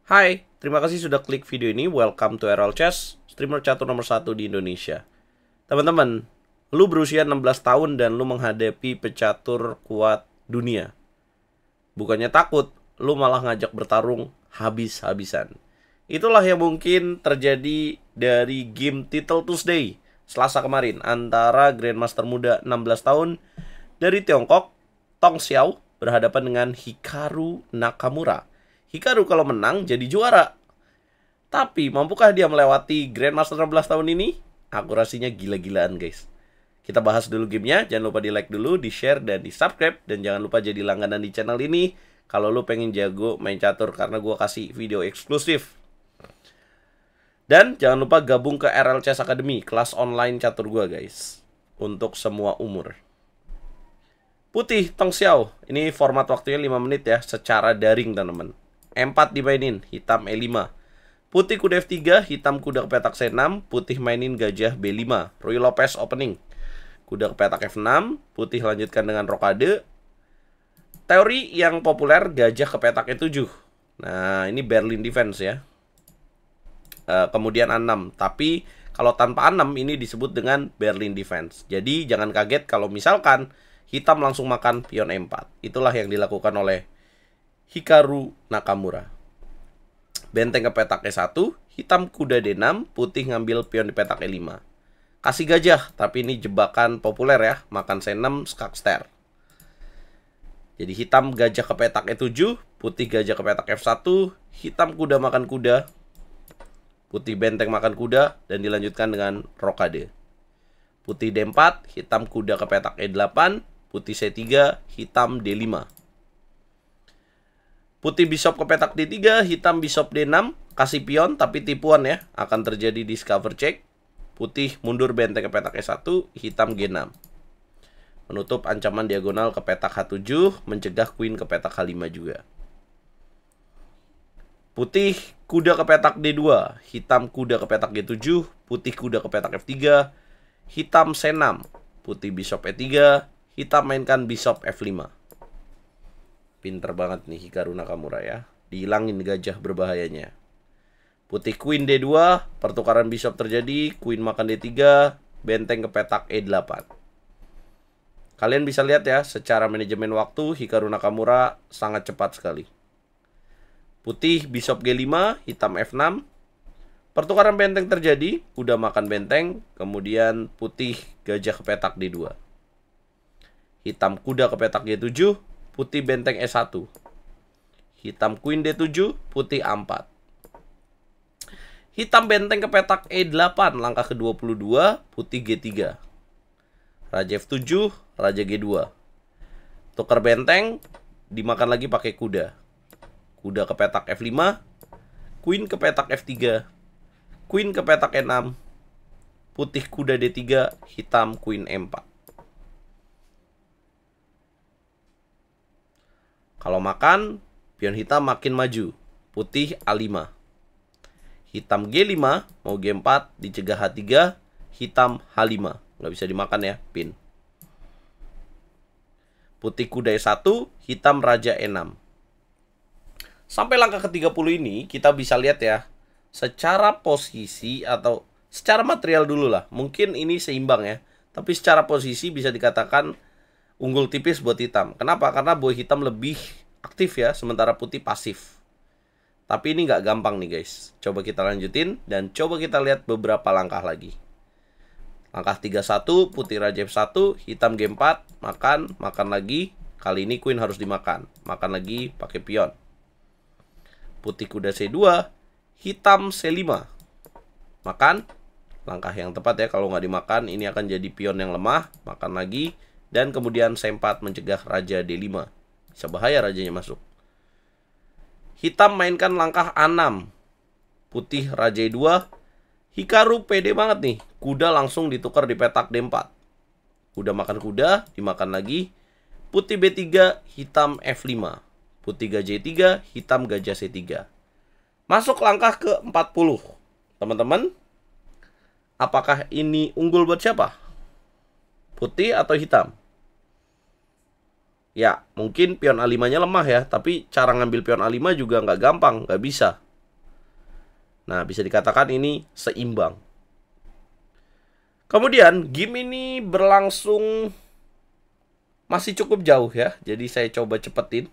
Hai, terima kasih sudah klik video ini. Welcome to RL Chess, streamer catur nomor 1 di Indonesia. Teman-teman, lu berusia 16 tahun dan lu menghadapi pecatur kuat dunia. Bukannya takut, lu malah ngajak bertarung habis-habisan. Itulah yang mungkin terjadi dari game Title Tuesday Selasa kemarin antara Grandmaster muda 16 tahun dari Tiongkok, Tong Xiao, berhadapan dengan Hikaru Nakamura. Hikaru kalau menang jadi juara. Tapi mampukah dia melewati Grandmaster 16 tahun ini? Akurasinya gila-gilaan guys. Kita bahas dulu gamenya. Jangan lupa di like dulu, di share, dan di subscribe. Dan jangan lupa jadi langganan di channel ini kalau lu pengen jago main catur, karena gua kasih video eksklusif. Dan jangan lupa gabung ke RL Chess Academy, kelas online catur gua guys, untuk semua umur. Putih Tong Xiao. Ini format waktunya 5 menit ya, secara daring teman-teman. E4 dimainin, hitam E5. Putih kuda F3, hitam kuda ke petak C6, putih mainin gajah B5. Ruy Lopez opening. Kuda ke petak F6, putih lanjutkan dengan rokade. Teori yang populer, gajah ke petak E7. Nah, ini Berlin defense ya. Kemudian A6. Tapi kalau tanpa A6 ini disebut dengan Berlin defense. Jadi jangan kaget kalau misalkan hitam langsung makan pion E4. Itulah yang dilakukan oleh Hikaru Nakamura. Benteng ke petak E1, hitam kuda D6, putih ngambil pion di petak E5. Kasih gajah, tapi ini jebakan populer ya, makan C6, skakster. Jadi hitam gajah ke petak E7, putih gajah ke petak F1, hitam kuda makan kuda, putih benteng makan kuda, dan dilanjutkan dengan rokade. Putih D4, hitam kuda ke petak E8, putih C3, hitam D5. Putih bishop ke petak D3, hitam bishop D6, kasih pion tapi tipuan ya, akan terjadi discover check. Putih mundur benteng ke petak E1, hitam G6. Menutup ancaman diagonal ke petak H7, mencegah queen ke petak H5 juga. Putih kuda ke petak D2, hitam kuda ke petak G7, putih kuda ke petak F3, hitam C6, putih bishop E3, hitam mainkan bishop F5. Pinter banget nih Hikaru Nakamura ya. Dihilangin gajah berbahayanya. Putih queen D2, pertukaran bishop terjadi, queen makan D3, benteng ke petak E8. Kalian bisa lihat ya, secara manajemen waktu Hikaru Nakamura sangat cepat sekali. Putih bishop G5, hitam F6. Pertukaran benteng terjadi, kuda makan benteng, kemudian putih gajah ke petak D2. Hitam kuda ke petak G7, putih benteng E1. Hitam queen D7, putih A4. Hitam benteng ke petak E8, langkah ke-22, putih G3. Raja F7, raja G2. Tukar benteng, dimakan lagi pakai kuda. Kuda ke petak F5, queen ke petak F3, queen ke petak E6, putih kuda D3, hitam queen E4. Kalau makan, pion hitam makin maju. Putih A5. Hitam G5, mau G4, dicegah H3. Hitam H5. Nggak bisa dimakan ya, pin. Putih kuda E1, hitam raja E6. Sampai langkah ke-30 ini, kita bisa lihat ya. Secara posisi atau secara material dulu lah. Mungkin ini seimbang ya. Tapi secara posisi bisa dikatakan unggul tipis buat hitam. Kenapa? Karena buah hitam lebih aktif ya, sementara putih pasif. Tapi ini nggak gampang nih guys. Coba kita lanjutin dan coba kita lihat beberapa langkah lagi. Langkah 31, putih raja F1, hitam G4, makan lagi. Kali ini queen harus dimakan. Makan lagi pakai pion. Putih kuda C2, hitam C5. Makan. Langkah yang tepat ya, kalau nggak dimakan ini akan jadi pion yang lemah. Makan lagi. Dan kemudian C4 mencegah raja D5. Bisa bahaya rajanya masuk. Hitam mainkan langkah A6. Putih raja E2. Hikaru pede banget nih. Kuda langsung ditukar di petak D4. Kuda makan kuda, dimakan lagi. Putih B3, hitam F5. Putih gajah E3, hitam gajah C3. Masuk langkah ke-40. Teman-teman, apakah ini unggul buat siapa? Putih atau hitam? Ya, mungkin pion A5-nya lemah ya, tapi cara ngambil pion A5 juga nggak gampang, nggak bisa. Nah, bisa dikatakan ini seimbang. Kemudian, game ini berlangsung masih cukup jauh ya. Jadi saya coba cepetin.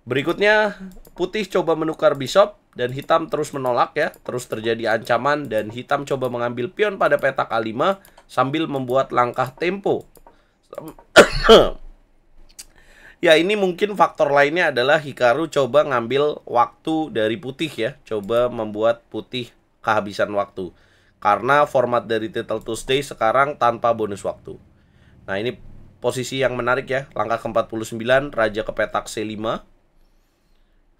Berikutnya, putih coba menukar bishop dan hitam terus menolak ya. Terus terjadi ancaman dan hitam coba mengambil pion pada petak A5 sambil membuat langkah tempo. Ya, ini mungkin faktor lainnya adalah Hikaru coba ngambil waktu dari putih ya. Coba membuat putih kehabisan waktu. Karena format dari Title Tuesday sekarang tanpa bonus waktu. Nah, ini posisi yang menarik ya. Langkah ke-49, raja ke petak C5.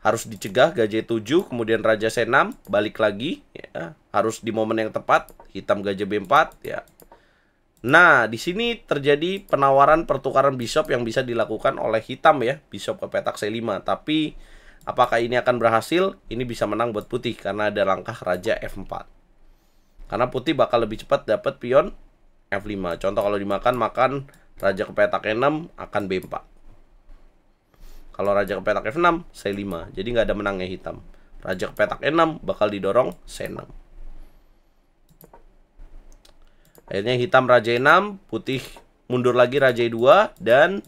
Harus dicegah, gajah 7, kemudian raja C6, balik lagi ya. Harus di momen yang tepat, hitam gajah B4 ya. Nah, di sini terjadi penawaran pertukaran bishop yang bisa dilakukan oleh hitam ya, bishop ke petak C5. Tapi apakah ini akan berhasil? Ini bisa menang buat putih karena ada langkah raja F4. Karena putih bakal lebih cepat dapat pion F5. Contoh kalau makan raja ke petak E6 akan B4. Kalau raja ke petak F6, C5. Jadi nggak ada menangnya hitam. Raja ke petak E6 bakal didorong C6. Akhirnya hitam raja E6, putih mundur lagi raja E2, dan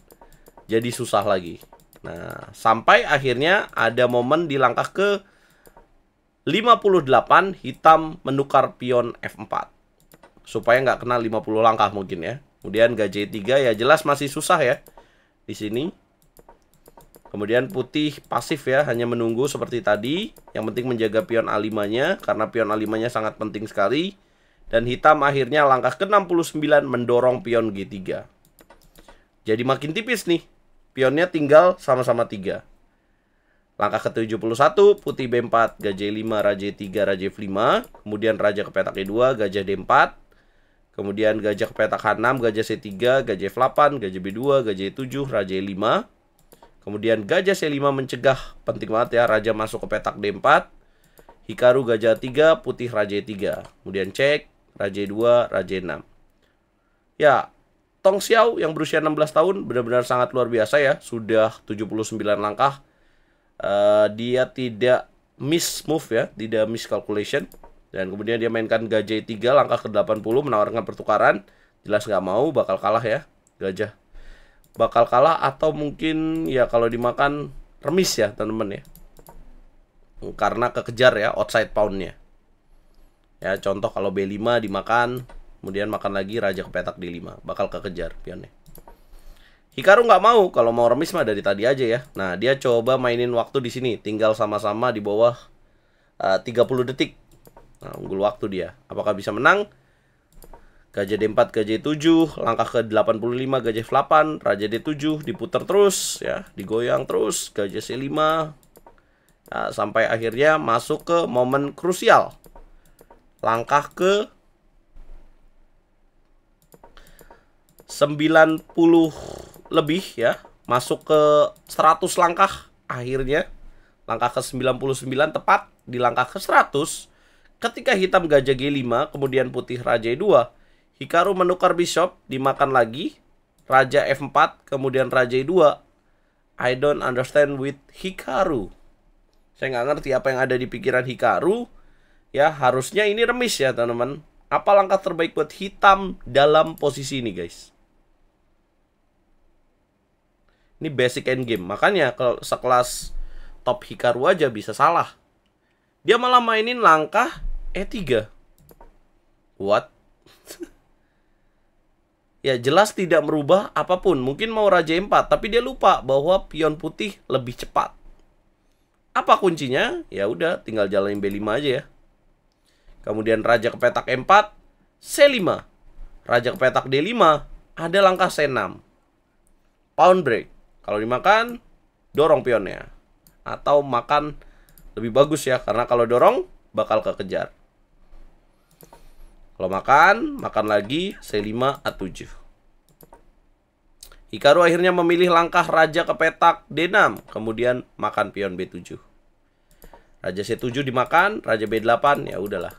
jadi susah lagi. Nah, sampai akhirnya ada momen di langkah ke 58, hitam menukar pion F4. Supaya nggak kena 50 langkah mungkin ya. Kemudian gajah E3 ya jelas masih susah ya di sini. Kemudian putih pasif ya, hanya menunggu seperti tadi. Yang penting menjaga pion A5-nya, karena pion A5-nya sangat penting sekali. Dan hitam akhirnya langkah ke-69 mendorong pion G3. Jadi makin tipis nih. Pionnya tinggal sama-sama 3. Langkah ke-71, putih B4, gajah E5, raja E3, raja F5. Kemudian raja ke petak E2, gajah D4. Kemudian gajah ke petak H6, gajah C3, gajah F8, gajah B2, gajah E7, raja E5. Kemudian gajah C5 mencegah, penting banget ya, raja masuk ke petak D4. Hikaru gajah 3, putih raja E3. Kemudian cek, raja E2, raja E6. Ya, Tong Xiao yang berusia 16 tahun benar-benar sangat luar biasa ya. Sudah 79 langkah. Dia tidak miss move ya, tidak miss calculation. Dan kemudian dia mainkan gajah E3, langkah ke-80, menawarkan pertukaran. Jelas nggak mau, bakal kalah ya, gajah. Bakal kalah atau mungkin ya kalau dimakan remis ya teman-teman ya. Karena kekejar ya outside pawnnya. Ya contoh kalau B5 dimakan, kemudian makan lagi raja ke petak D5, bakal kekejar pionnya. Hikaru nggak mau, kalau mau remis mah dari tadi aja ya. Nah, dia coba mainin waktu di sini, tinggal sama-sama di bawah 30 detik. Nah, unggul waktu dia. Apakah bisa menang? Gajah D4, gajah E7, langkah ke-85, gajah F8, raja D7, diputar terus ya, digoyang terus, gajah C5. Nah, sampai akhirnya masuk ke momen krusial. Langkah ke 90 lebih ya, masuk ke 100 langkah akhirnya. Langkah ke 99 tepat di langkah ke 100. Ketika hitam gajah G5, kemudian putih raja E2. Hikaru menukar bishop, dimakan lagi. Raja F4, kemudian raja E2. I don't understand with Hikaru. Saya nggak ngerti apa yang ada di pikiran Hikaru. Ya, harusnya ini remis ya teman-teman. Apa langkah terbaik buat hitam dalam posisi ini guys? Ini basic endgame. Makanya kalau sekelas top Hikaru aja bisa salah. Dia malah mainin langkah E3. What? Ya jelas tidak merubah apapun. Mungkin mau raja E4, tapi dia lupa bahwa pion putih lebih cepat. Apa kuncinya? Ya udah, tinggal jalanin B5 aja ya. Kemudian raja ke petak E4, C5. Raja ke petak D5, ada langkah C6. Pawn break. Kalau dimakan, dorong pionnya. Atau makan lebih bagus ya, karena kalau dorong bakal kekejar. Kalau makan lagi C5 A7. Hikaru akhirnya memilih langkah raja ke petak D6, kemudian makan pion B7. Raja C7 dimakan, raja B8, ya udahlah.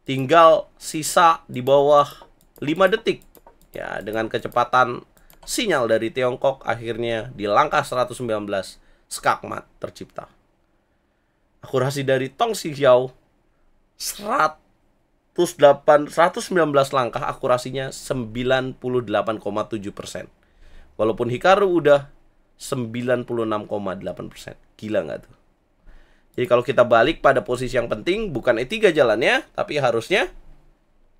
Tinggal sisa di bawah 5 detik. Ya, dengan kecepatan sinyal dari Tiongkok akhirnya di langkah 119 skakmat tercipta. Akurasi dari Tong Xiao 119 langkah, akurasinya 98,7%. Walaupun Hikaru udah 96,8%. Gila nggak tuh? Jadi kalau kita balik pada posisi yang penting, bukan E3 jalannya, tapi harusnya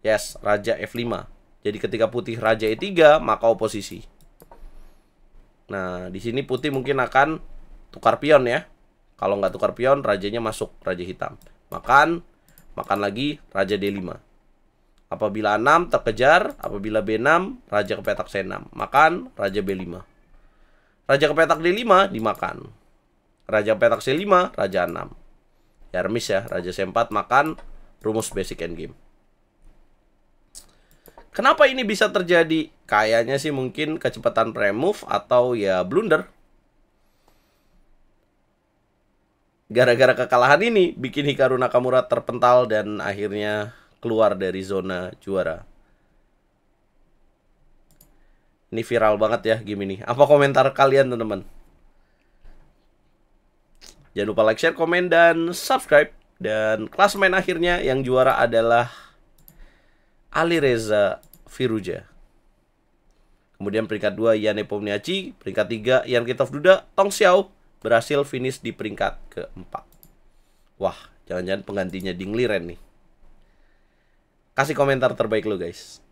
yes, Raja F5. Jadi ketika putih Raja E3, maka oposisi. Nah, di sini putih mungkin akan tukar pion ya. Kalau nggak tukar pion, rajanya masuk Raja Hitam. Makan lagi Raja D5. Apabila 6 terkejar, apabila B6, Raja ke petak C6. Makan Raja B5. Raja ke petak D5 dimakan. Raja ke petak C5, Raja 6. Ya remis ya, Raja C4 makan, rumus basic endgame. Kenapa ini bisa terjadi? Kayaknya sih mungkin kecepatan pre-move atau ya blunder. Gara-gara kekalahan ini bikin Hikaru Nakamura terpental dan akhirnya keluar dari zona juara. Ini viral banget ya game ini. Apa komentar kalian teman-teman? Jangan lupa like, share, komen, dan subscribe. Dan klasemen akhirnya yang juara adalah Alireza Firouzja. Kemudian peringkat 2 Ian Nepomniachtchi, peringkat 3 Ian Kitov Duda, Tong Xiao berhasil finish di peringkat keempat. Wah, jangan-jangan penggantinya Ding Liren nih. Kasih komentar terbaik lo guys.